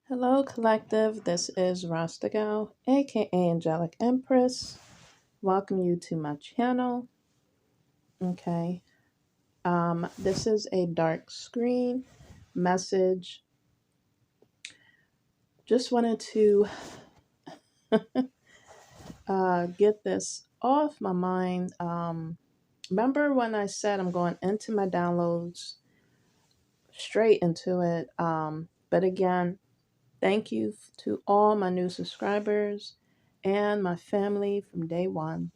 Hello, collective. This is Rasta Gal, aka Angelic Empress. Welcome you to my channel. Okay. This is a dark screen message. Just wanted to get this off my mind. Remember when I said I'm going into my downloads, straight into it. But again, thank you to all my new subscribers and my family from day one.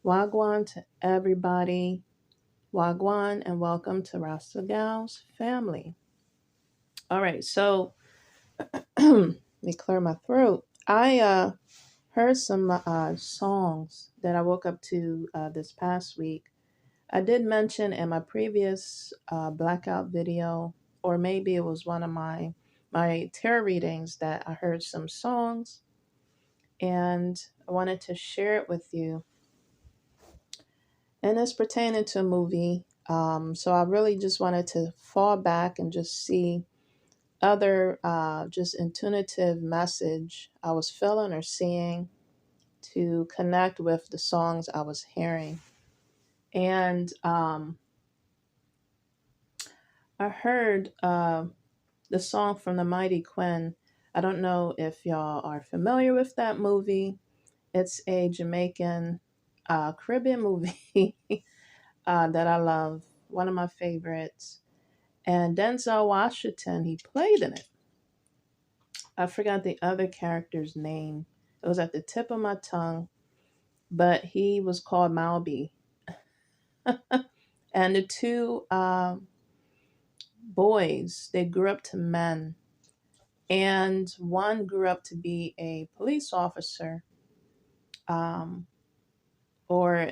Wagwan to everybody. Wagwan and welcome to Rasta Gal's family. All right, so let me clear my throat. I heard some songs that I woke up to this past week. I did mention in my previous blackout video, or maybe it was one of my tarot readings, that I heard some songs, and I wanted to share it with you. And it's pertaining to a movie. So I really just wanted to fall back and just see other just intuitive message I was feeling or seeing to connect with the songs I was hearing. And I heard the song from the mighty Quinn. I don't know if y'all are familiar with that movie. It's a Jamaican Caribbean movie that I love, one of my favorites. And Denzel Washington, he played in it. I forgot the other character's name. It was at the tip of my tongue, but he was called Malby. And the two boys, they grew up to men. And one grew up to be a police officer, um, or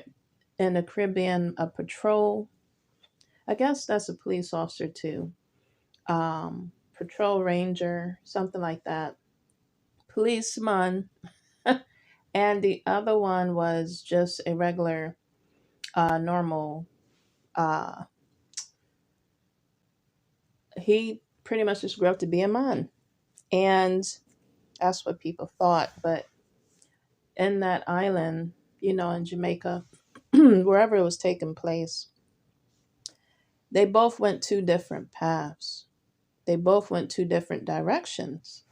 in the Caribbean, a patrol. I guess that's a police officer too. Patrol ranger, something like that. Policeman. And the other one was just a regular, normal. Uh, he pretty much just grew up to be a man, and that's what people thought. But in that island, in Jamaica, wherever it was taking place, they both went two different paths. They both went two different directions.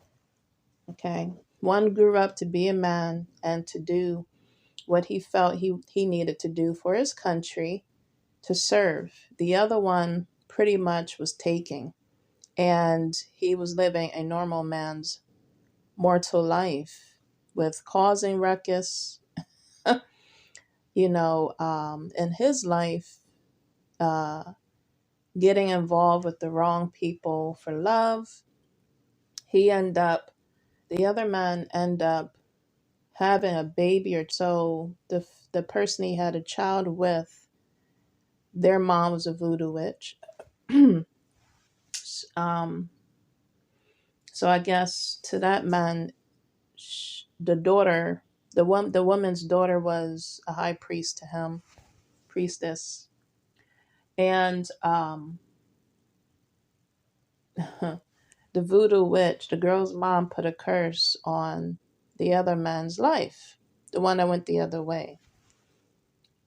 Okay, one grew up to be a man and to do what he felt he needed to do for his country, to serve. The other one pretty much was taking, and he was living a normal man's mortal life with causing ruckus, in his life, uh, getting involved with the wrong people for love. The other man end up having a baby, or so the person he had a child with, their mom was a voodoo witch. um, So I guess to that man, the daughter, the woman's daughter, was a high priest to him, priestess, and the voodoo witch, the girl's mom, put a curse on the other man's life, the one that went the other way.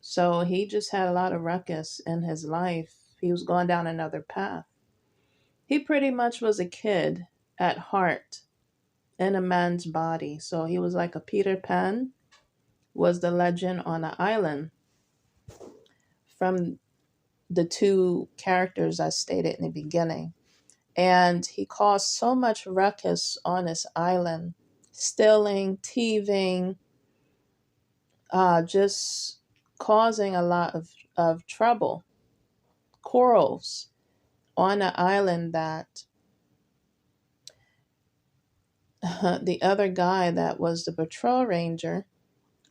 So he just had a lot of ruckus in his life. He was going down another path. He pretty much was a kid at heart in a man's body. So he was like a Peter Pan, was the legend on the island from the two characters I stated in the beginning. And he caused so much ruckus on this island, stealing, thieving, just causing a lot of trouble, quarrels on the island, that the other guy that was the patrol ranger,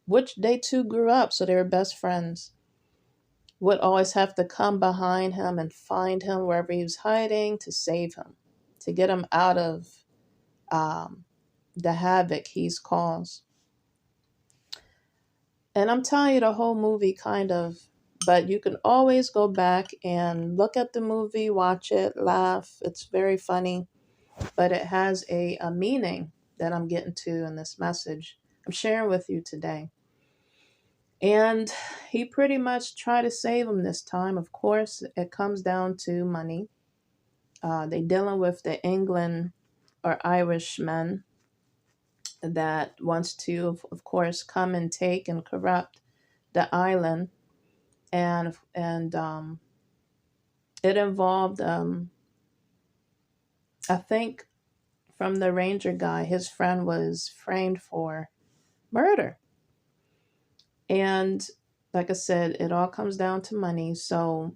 which they two grew up, so they were best friends, would always have to come behind him and find him wherever he was hiding to save him, to get him out of um, the havoc he's caused. And I'm telling you, the whole movie kind of, but you can always go back and look at the movie, watch it, laugh. It's very funny. but it has a meaning that I'm getting to in this message I'm sharing with you today. And he pretty much tried to save him this time. Of course, it comes down to money. They dealing with the England or Irishmen that wants to, of course, come and take and corrupt the island, and it involved, I think, from the ranger guy, his friend was framed for murder, and like I said, it all comes down to money. So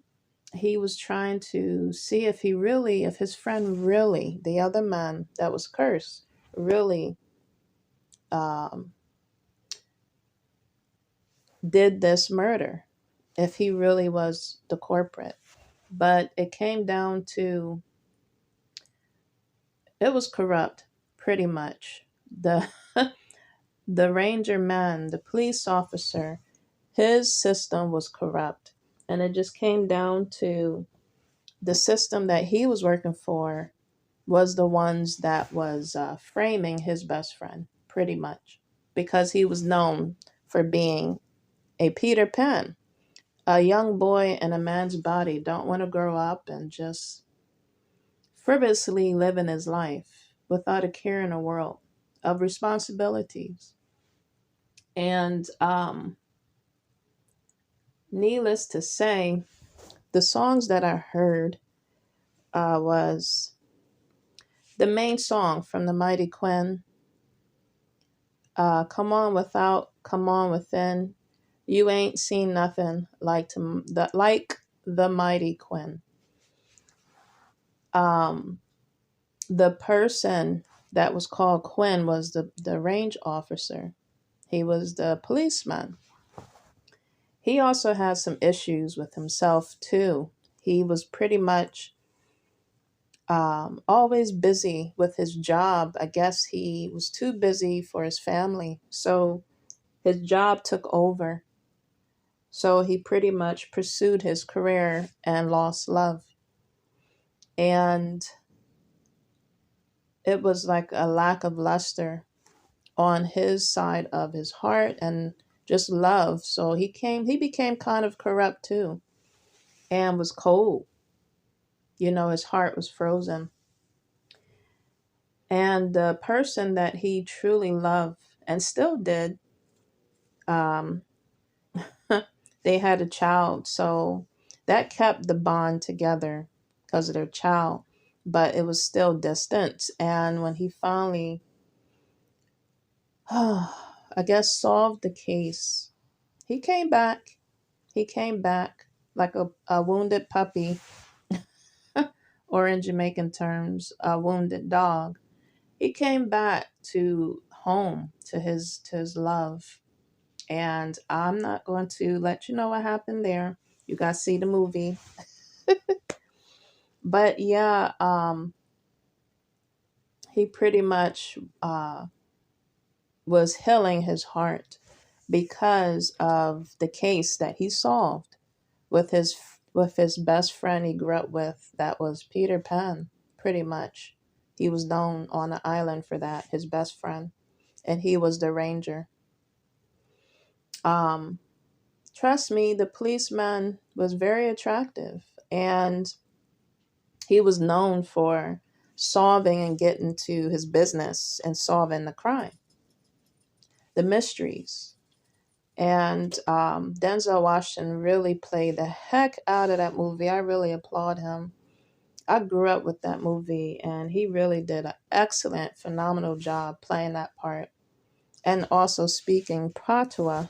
he was trying to see if if his friend really, the other man that was cursed, really um, did this murder, if he really was the corporate. But it came down to it was corrupt, pretty much. The ranger man, the police officer, his system was corrupt, and it just came down to the system that he was working for was the ones that was framing his best friend, pretty much, because he was known for being a Peter Pan. A young boy in a man's body don't want to grow up and just frivolously living his life without a care in the world of responsibilities. And needless to say, the songs that I heard was the main song from the mighty Quinn, "Come On Without, Come On Within." You ain't seen nothing like the mighty Quinn. Um, the person that was called Quinn was the range officer. He was the policeman. He also had some issues with himself too. He was pretty much always busy with his job. I guess he was too busy for his family, so his job took over. So he pretty much pursued his career and lost love. And it was like a lack of luster on his side of his heart and just love. So he became kind of corrupt too and was cold. His heart was frozen. And the person that he truly loved and still did, um, they had a child. So that kept the bond together because of their child, but it was still distant. And when he finally, I guess, solved the case, he came back. He came back like a wounded puppy, or in Jamaican terms, a wounded dog. He came back to home, to his love. And I'm not going to let you know what happened there. You guys see the movie. But yeah, he pretty much was healing his heart because of the case that he solved with his best friend he grew up with, that was Peter Pan, pretty much. He was known on the island for that, his best friend, and he was the ranger. Um, Trust me, the policeman was very attractive, and he was known for solving and getting to his business and solving the crime, the mysteries. And Denzel Washington really played the heck out of that movie. I really applaud him. I grew up with that movie, and he really did an excellent, phenomenal job playing that part and also speaking Patois,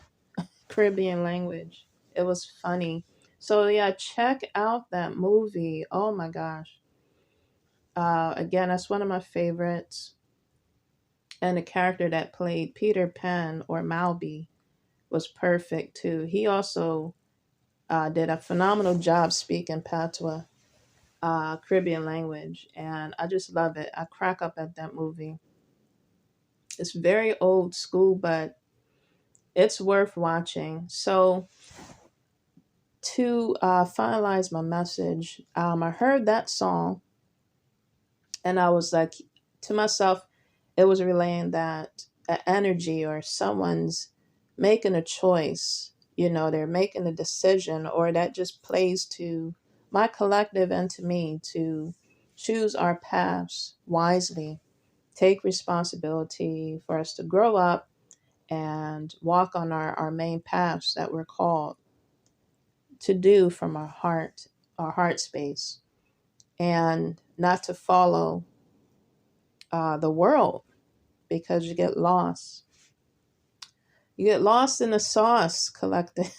Caribbean language. It was funny. So yeah, check out that movie. Oh my gosh. Again, that's one of my favorites. And the character that played Peter Pan or Malby was perfect too. He also did a phenomenal job speaking Patois, Caribbean language, and I just love it. I crack up at that movie. It's very old school, but it's worth watching. So to finalize my message, I heard that song And I was like, to myself, it was relaying that energy, or someone's making a choice, they're making a decision, or that just plays to my collective and to me to choose our paths wisely, take responsibility for us to grow up and walk on our main paths that we're called to do from our heart space, and not to follow the world, because you get lost. You get lost in the sauce, collective.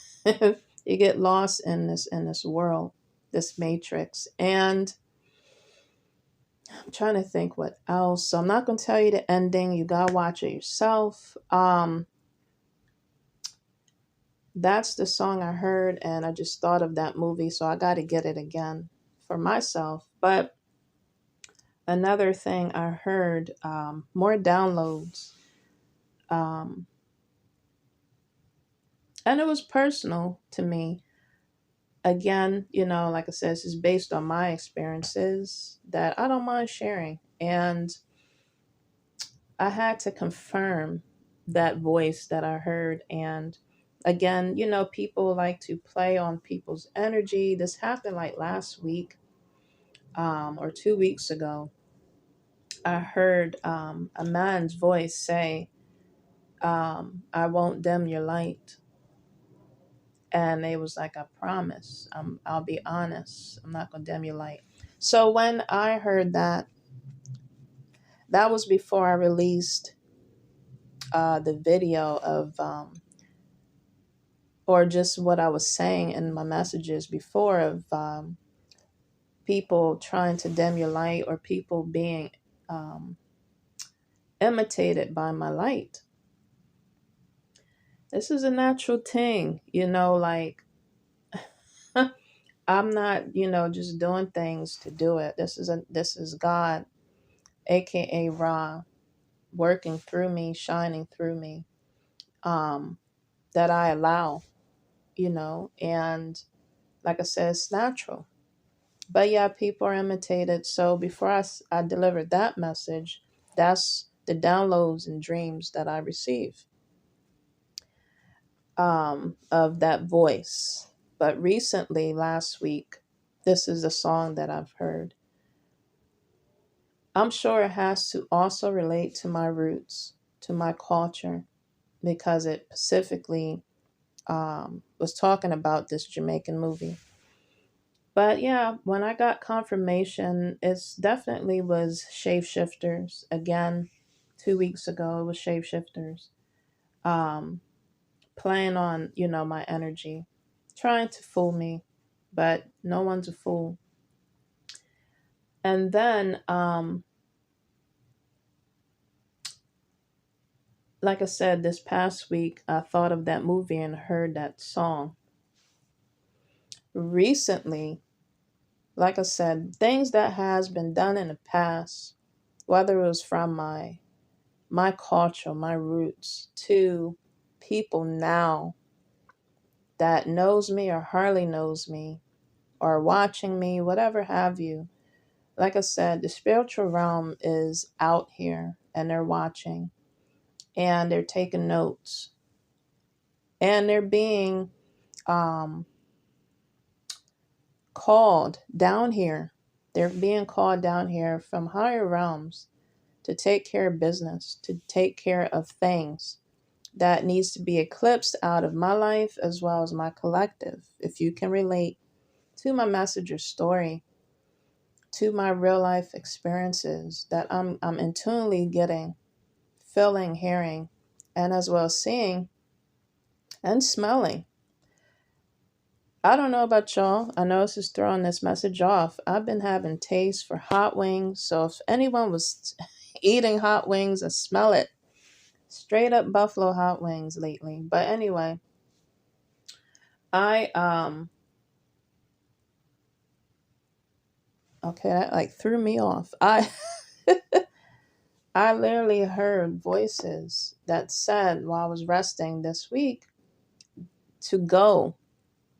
You get lost in this world, this matrix. And I'm trying to think what else. So I'm not gonna tell you the ending. You gotta watch it yourself. That's the song I heard, and I just thought of that movie, so I gotta get it again for myself. But another thing I heard, more downloads. Um, and it was personal to me. Again, like I said, this is based on my experiences that I don't mind sharing. And I had to confirm that voice that I heard. And again, people like to play on people's energy. This happened like last week, or 2 weeks ago. I heard a man's voice say, I won't dim your light. And they was like, I promise, I'll be honest, I'm not gonna dim your light. So when I heard that, that was before I released the video of, or just what I was saying in my messages before, of people trying to dim your light, or people being um, imitated by my light. This is a natural thing, like I'm not, just doing things to do it. This is God, aka Ra, working through me, shining through me, that I allow, and like I said, it's natural. But yeah, people are imitated. So before I delivered that message, that's the downloads and dreams that I receive, of that voice. But recently, last week, this is a song that I've heard. I'm sure it has to also relate to my roots, to my culture, because it specifically was talking about this Jamaican movie. But yeah, when I got confirmation, it's definitely was shapeshifters. Again, 2 weeks ago, it was shapeshifters, um, playing on, my energy, trying to fool me, but no one's a fool. And then, like I said, this past week, I thought of that movie and heard that song. Recently, like I said, things that has been done in the past, whether it was from my culture, my roots, to people now that knows me or hardly knows me, or watching me, whatever have you. Like I said, the spiritual realm is out here, and they're watching, and they're taking notes, and they're being um, called down here. They're being called down here from higher realms to take care of business, to take care of things that needs to be eclipsed out of my life as well as my collective. If you can relate to my message or story, to my real life experiences that I'm intuitively getting, feeling, hearing, and as well as seeing and smelling. I don't know about y'all. I know this is throwing this message off. I've been having taste for hot wings. So if anyone was eating hot wings, I smell it. Straight up buffalo hot wings lately. But anyway, I okay, that like threw me off. I literally heard voices that said while I was resting this week to go.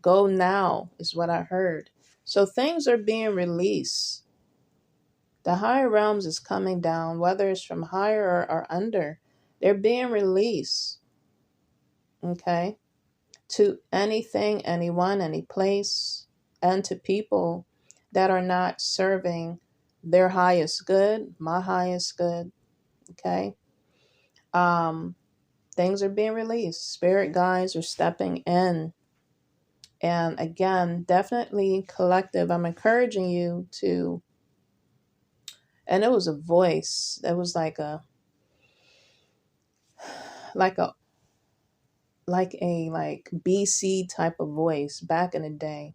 Go now is what I heard. So things are being released The higher realms is coming down, whether it's from higher or under. They're being released, okay, to anything, anyone, any place, and to people that are not serving their highest good, my highest good, okay? Um, things are being released. Spirit guides are stepping in. And again, definitely collective. I'm encouraging you to, and it was a voice that was like a like BC type of voice back in the day.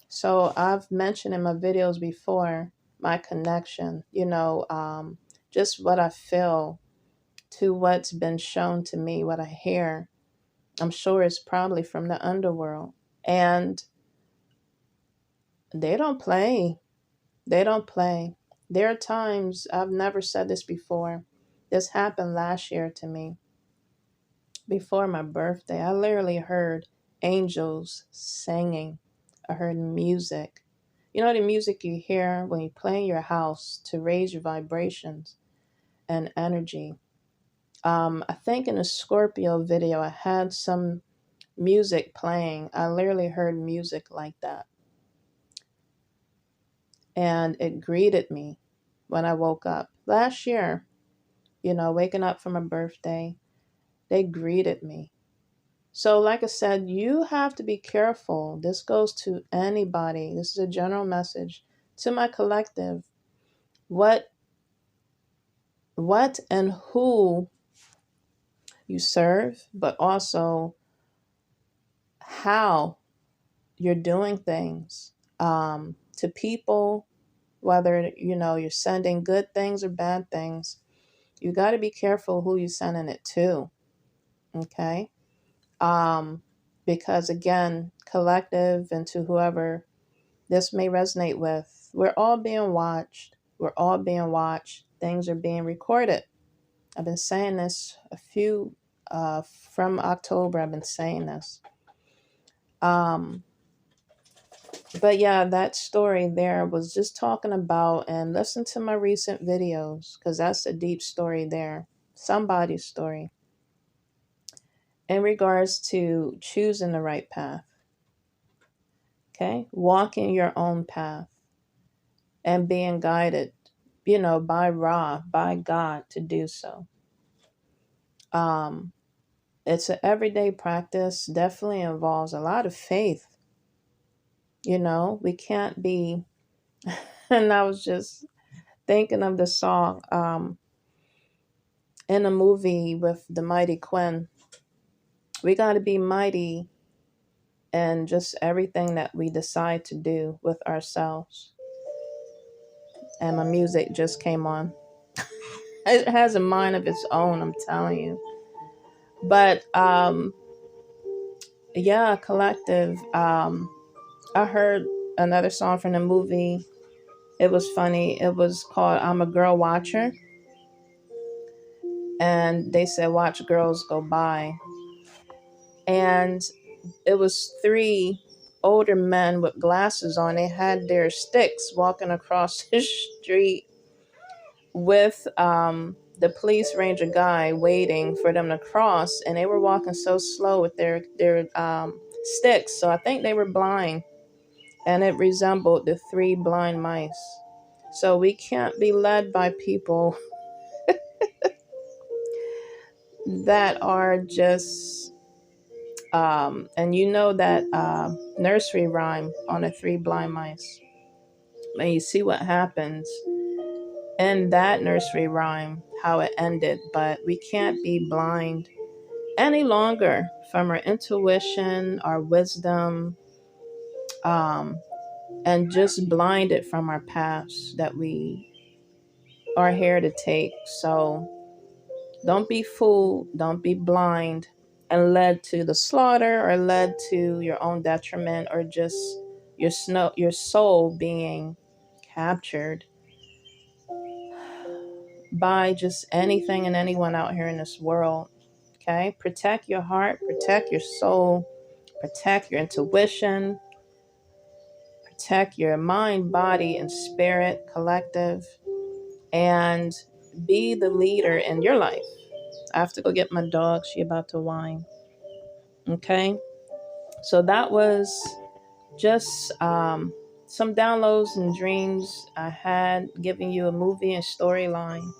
So I've mentioned in my videos before my connection, just what I feel to what's been shown to me, what I hear. I'm sure it's probably from the underworld. And they don't play. They don't play. There are times, I've never said this before. This happened last year to me before my birthday. I literally heard angels singing. I heard music. You know the music you hear when you play in your house to raise your vibrations and energy. I think in a Scorpio video, I had some music playing. I literally heard music like that. And it greeted me when I woke up. Last year, waking up for my birthday, they greeted me. So, like I said, you have to be careful. This goes to anybody. This is a general message to my collective. What and who you serve, but also how you're doing things to people, whether you're sending good things or bad things. You got to be careful who you're sending it to. Okay. Because again, collective and to whoever this may resonate with, we're all being watched. We're all being watched. Things are being recorded. I've been saying this from October. I've been saying this. But yeah, that story there was just talking about, and listen to my recent videos because that's a deep story there. Somebody's story in regards to choosing the right path. Okay. Walking your own path and being guided, by by God to do so. It's an everyday practice, definitely involves a lot of faith. We can't be, and I was just thinking of the song in a movie with the mighty Quinn. We got to be mighty in just everything that we decide to do with ourselves. And my music just came on. It has a mind of its own, I'm telling you. But yeah, collective. I heard another song from the movie. It was funny. It was called I'm a Girl Watcher. And they said, watch girls go by. And it was three older men with glasses on. They had their sticks walking across the street with the police ranger guy waiting for them to cross. And they were walking so slow with their sticks. So I think they were blind. And it resembled the three blind mice. So we can't be led by people that are just, and that nursery rhyme on the three blind mice. And you see what happens in that nursery rhyme, how it ended. But we can't be blind any longer from our intuition, our wisdom, and just blinded from our past that we are here to take. So don't be fooled, don't be blind and led to the slaughter or led to your own detriment or just your soul being captured by just anything and anyone out here in this world. Okay? Protect your heart, protect your soul, protect your intuition, protect your mind, body, and spirit, collective, and be the leader in your life. I have to go get my dog. She about to whine. Okay. So that was just some downloads and dreams I had, giving you a movie and storyline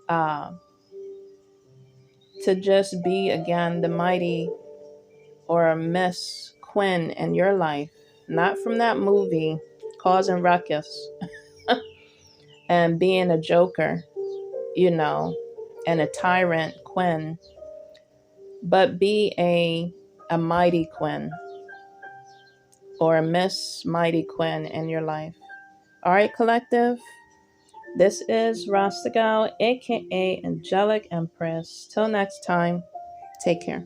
uh, to just be again the mighty or a Miss Quinn in your life, not from that movie causing ruckus and being a joker, and a tyrant Quinn, but be a mighty Quinn or a Miss Mighty Quinn in your life. All right, collective. This is Rasta Gal, aka Angelic Empress. Till next time, take care.